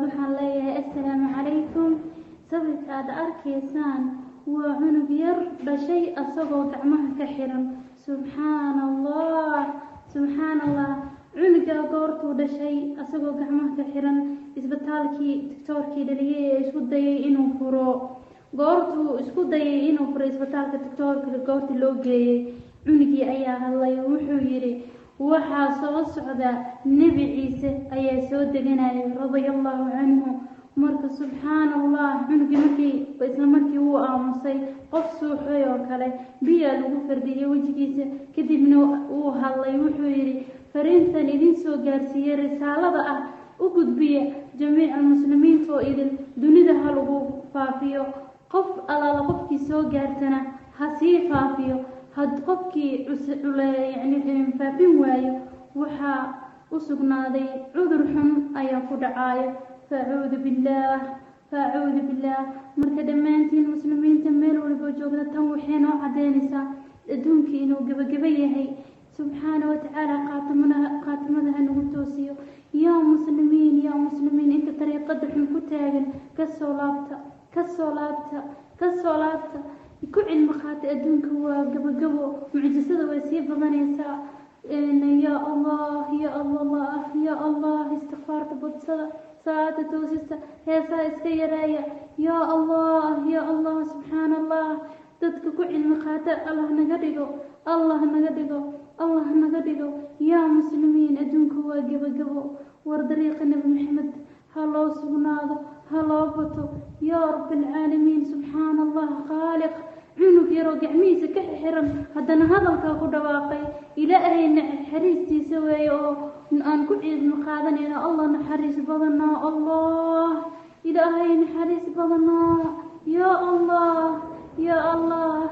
waxaan leeyahay assalaamu calaykum. sawirka aad arkaysaan waa cunug yar dhashay asagoo gacmaha ka xiran. subxaan allah cunuga goortuu dhashay asagoo gacmaha ka xiran isbitaalkii doctorkii dhaliyay ee isku dayay inuu furo isbitaalka doctorka goortii loo geeyay cunugii ayaa hadlay. wuxuu yidhi waxaa soo socda nebi ciise ayaa soo deganaya radiyallahu canhu. marka subxaan allah cunugii isla markii wuu aamusay qof suuxay oo kale biyaa lagu fardiyay wejigiisa kadibna wuu hadlay. wuxuu yidhi fariintan idin soo gaarsiiyey risaalada ah u gudbiya jamiica muslimiinta oo idin dunida ha lagu faafiyo. qof allaala qofkii soo gaartana ha sii faafiyo. had qofkii faafin waayo waxaa u sugnaaday cudur xun ayaa ku dhacayo. faacuudu billaah. marka dhammaantiin muslimiinta meel walba joogta tan waxay noo cadeynaysaa adduunkii inuu gabagaba yahay. subxaana watacaala qaatimada ha nagu toosiyo. yaa muslimiin inta dariiqada xun ku taagan kasoo laabta ku cilmi qaata. adduunka waa gabagabo, mucjisada way sii badanaysaa. ya allah istikfaarta badsada, salaada toosista, heesaha iska yareeya. ya allah subxaan allah dadka ku cilmi qaata allah naga dhigo. yaa muslimiin adduunka waa gabagabo, war dariiqa nabi maxamed ha loo sugnaado, ha loo bato. yaa rabbilcaalamiin subxaan allah khaaliq cunug yaroo gacmihiisa ka xiran haddana hadalkaa ku dhawaaqay. ilaahay naxariistiisa weeye oo aan ku cilmi qaadanayno. allah naxariis badanaa, ilaahay naxariis badanaa. ya allah